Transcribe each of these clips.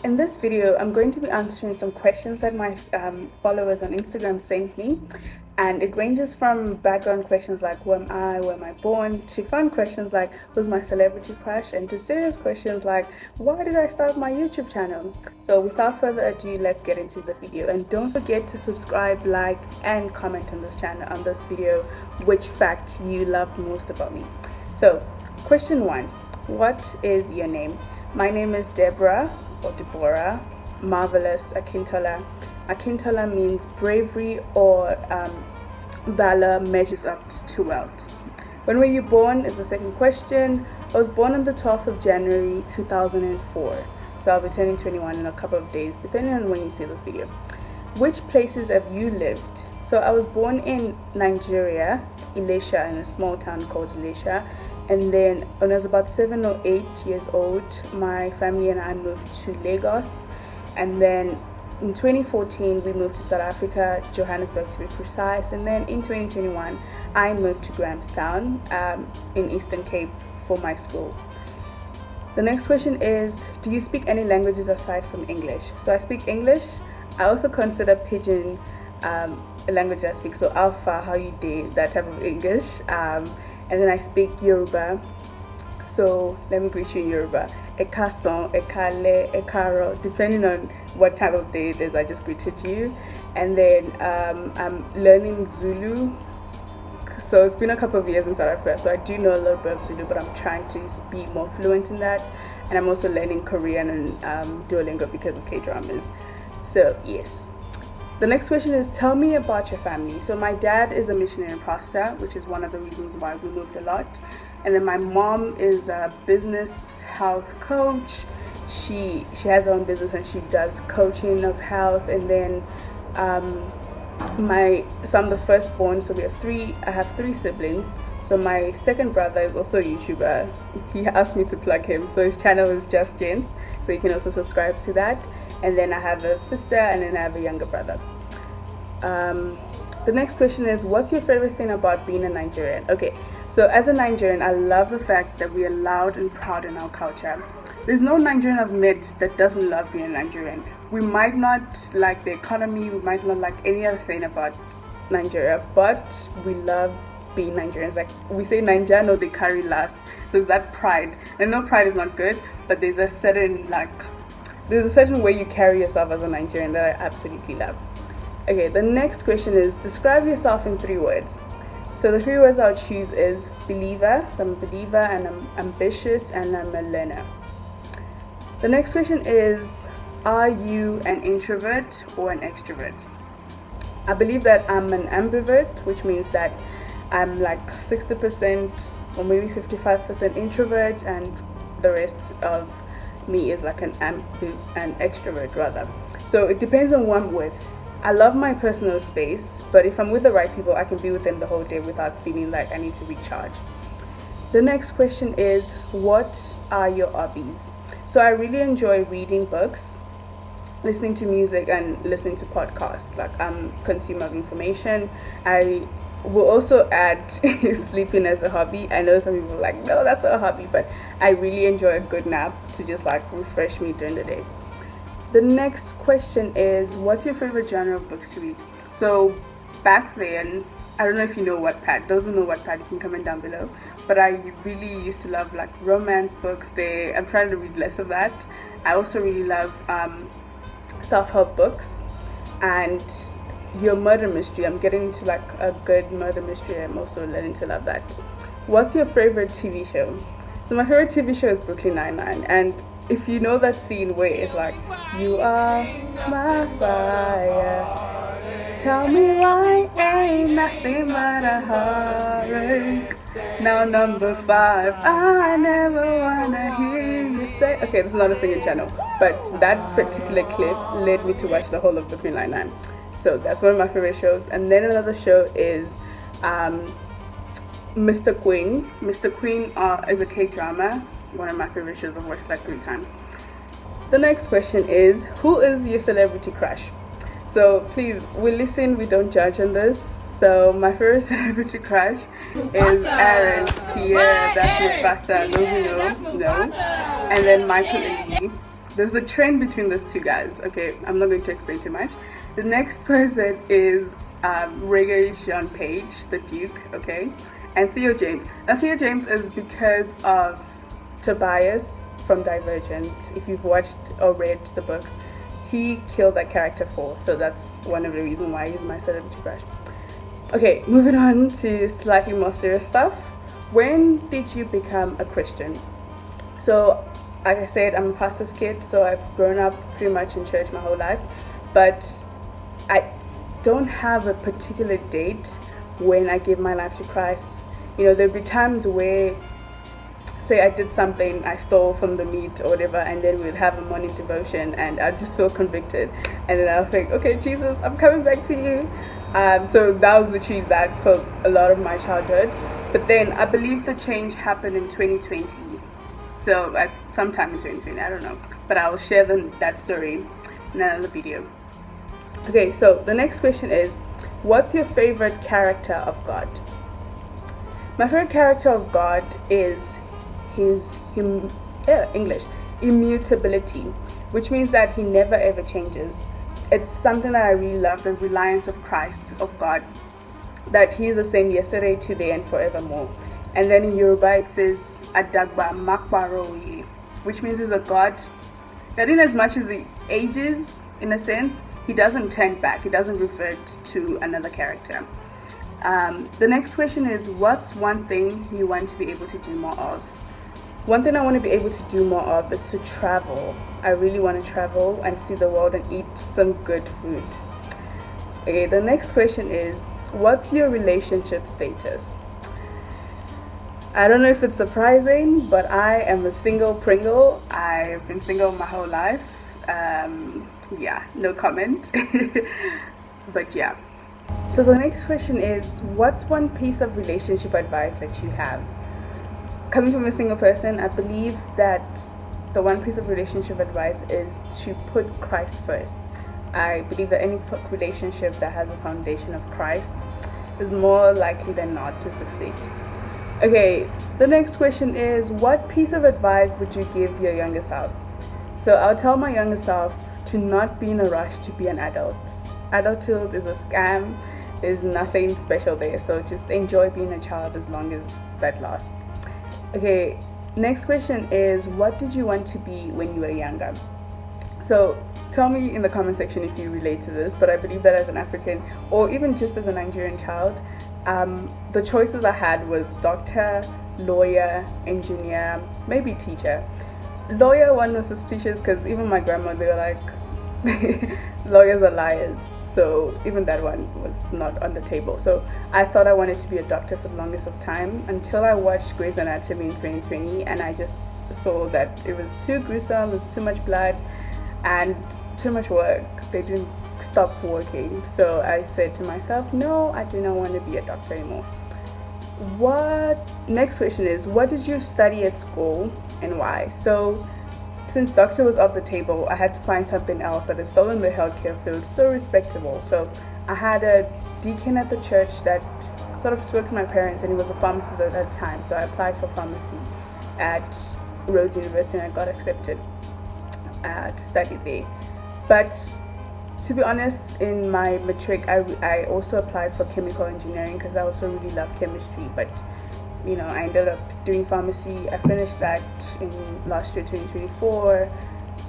In this video, I'm going to be answering some questions that my followers on Instagram sent me, and it ranges from background questions like who am I, where am I born, to fun questions like who's my celebrity crush, and to serious questions like why did I start my YouTube channel. So without further ado, let's get into the video, and don't forget to subscribe, like, and comment on this channel, on this video, which fact you loved most about me. So question 1, what is your name? My name is Deborah or Deborah Marvelous Akintola. Akintola means bravery or valor measures up to wealth. When were you born is the second question. I was born on the 12th of January 2004. So I'll be turning 21 in a couple of days, depending on when you see this video. Which places have you lived? So I was born in Nigeria, Ilesha, in a small town called Ilesha. And then when I was about 7 or 8 years old, my family and I moved to Lagos. And then in 2014, we moved to South Africa, Johannesburg to be precise. And then in 2021, I moved to Grahamstown in Eastern Cape for my school. The next question is, do you speak any languages aside from English? So I speak English. I also consider Pidgin a language I speak. So Alpha, how you do, that type of English. And then I speak Yoruba. So let me greet you in Yoruba. Ekason, Ekale, Ekaro, depending on what time of day it is, I just greeted you. And then I'm learning Zulu. So it's been a couple of years in South Africa, so I do know a little bit of Zulu, but I'm trying to be more fluent in that. And I'm also learning Korean and Duolingo because of K-dramas. So yes. The next question is, tell me about your family. So my dad is a missionary pastor, which is one of the reasons why we moved a lot. And then my mom is a business health coach. She has her own business and she does coaching of health. And then I'm the firstborn, so I have three siblings. So my second brother is also a YouTuber. He asked me to plug him, so his channel is Just Gents, so you can also subscribe to that. And then I have a sister, and then I have a younger brother. The next question is, what's your favorite thing about being a Nigerian? Okay, so as a Nigerian, I love the fact that we are loud and proud in our culture. There's no Nigerian I've met that doesn't love being a Nigerian. We might not like the economy, we might not like any other thing about Nigeria, but we love being Nigerians. Like we say, Nigeria, no, they carry last. So it's that pride. And no, pride is not good, but there's a certain way you carry yourself as a Nigerian that I absolutely love. Okay, the next question is, describe yourself in 3 words. So the 3 words I would choose is believer. So I'm a believer, and I'm ambitious, and I'm a learner. The next question is, are you an introvert or an extrovert? I believe that I'm an ambivert, which means that I'm like 60% or maybe 55% introvert, and the rest of me is like an extrovert rather. So it depends on who I'm with. I love my personal space, but if I'm with the right people, I can be with them the whole day without feeling like I need to recharge. The next question is, what are your hobbies? So I really enjoy reading books, listening to music, and listening to podcasts. Like I'm a consumer of information. I will also add sleeping as a hobby. I know some people are like, no, that's not a hobby, but I really enjoy a good nap to just like refresh me during the day. The next question is, what's your favorite genre of books to read? So back then, I don't know if you know Wattpad. Those who know Wattpad, you can comment down below. But I really used to love like romance books. I'm trying to read less of that. I also really love self-help books and your murder mystery. I'm getting into like a good murder mystery. I'm also learning to love that. What's your favorite TV show? So my favorite TV show is Brooklyn Nine-Nine, and if you know that scene where it's like, you are my fire, tell me why ain't nothing but a heartache. Now number 5, I never wanna hear you say. Okay, this is not a singing channel, but that particular clip led me to watch the whole of Brooklyn Nine-Nine. So that's one of my favorite shows. And then another show is Mr. Queen. Mr. Queen is a K-drama. One of my favorite shows. I've watched like 3 times. The next question is, who is your celebrity crush? So please, we listen, we don't judge on this. So my favorite celebrity crush is Aaron Pierre. That's Mufasa. Those who know. And then Michael and Lee. there's a trend between those two guys. Okay, I'm not going to explain too much. The next person is Reggae Sean Page, the Duke, okay, and Theo James. Now Theo James is because of Tobias from Divergent. If you've watched or read the books, he killed that character for, so that's one of the reasons why he's my celebrity crush. Okay, moving on to slightly more serious stuff. When did you become a Christian? So, like I said, I'm a pastor's kid, so I've grown up pretty much in church my whole life, but I don't have a particular date when I gave my life to Christ. You know, there'll be times where, say I did something, I stole from the meat or whatever, and then we'd have a morning devotion and I'd just feel convicted, and then I'll think, okay, Jesus, I'm coming back to you. So that was literally that for a lot of my childhood. But then I believe the change happened in 2020. So sometime in 2020, I don't know. But I will share that story in another video. Okay, so the next question is, what's your favorite character of God? My favorite character of God is his immutability, which means that he never ever changes. It's something that I really love, the reliance of Christ, of God, that he is the same yesterday, today, and forevermore. And then in Yoruba it says Adagba Makbaroye, which means he's a God that in as much as he ages, in a sense, he doesn't turn back, he doesn't revert to another character. The next question is, what's one thing you want to be able to do more of? One thing I want to be able to do more of is to travel. I really want to travel and see the world and eat some good food. Okay, the next question is, what's your relationship status? I don't know if it's surprising, but I am a single Pringle. I've been single my whole life. Yeah, no comment. But yeah. So the next question is, what's one piece of relationship advice that you have? Coming from a single person, I believe that the one piece of relationship advice is to put Christ first. I believe that any relationship that has a foundation of Christ is more likely than not to succeed. Okay, the next question is, what piece of advice would you give your younger self? So I'll tell my younger self to not be in a rush to be an adult. Adulthood is a scam. There's nothing special there, so just enjoy being a child as long as that lasts. Okay, next question is, what did you want to be when you were younger? So tell me in the comment section if you relate to this, but I believe that as an African, or even just as a Nigerian child, the choices I had was doctor, lawyer, engineer, maybe teacher. Lawyer one was suspicious because even my grandma, they were like, lawyers are liars, so even that one was not on the table. So I thought I wanted to be a doctor for the longest of time until I watched Grey's Anatomy in 2020, and I just saw that it was too gruesome, it was too much blood and too much work. They didn't stop working, so I said to myself, no, I do not want to be a doctor anymore. Next question is, what did you study at school and why? So since doctor was off the table, I had to find something else that is still in the healthcare field, still respectable. So I had a deacon at the church that sort of spoke to my parents, and he was a pharmacist at that time. So I applied for pharmacy at Rhodes University and I got accepted to study there. But to be honest, in my matric, I also applied for chemical engineering because I also really love chemistry. But you know, I ended up doing pharmacy. I finished that in last year, 2024.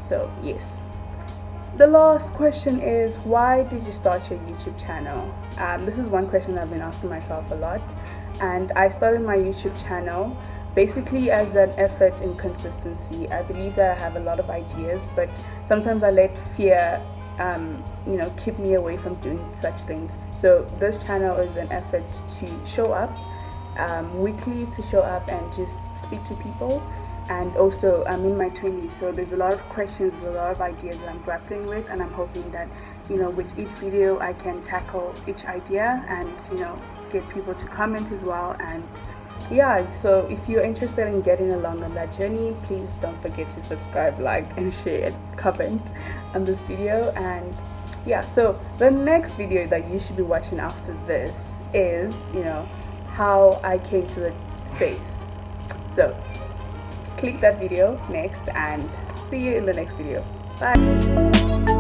So yes. The last question is, why did you start your YouTube channel? This is one question I've been asking myself a lot, and I started my YouTube channel basically as an effort in consistency. I believe that I have a lot of ideas, but sometimes I let fear keep me away from doing such things. So this channel is an effort to show up weekly, to show up and just speak to people. And also I'm in my 20s, so there's a lot of questions, a lot of ideas that I'm grappling with, and I'm hoping that with each video I can tackle each idea and get people to comment as well. And yeah, so if you're interested in getting along on that journey, please don't forget to subscribe, like and share and comment on this video. And yeah, so the next video that you should be watching after this is how I came to the faith. So click that video next and see you in the next video. Bye.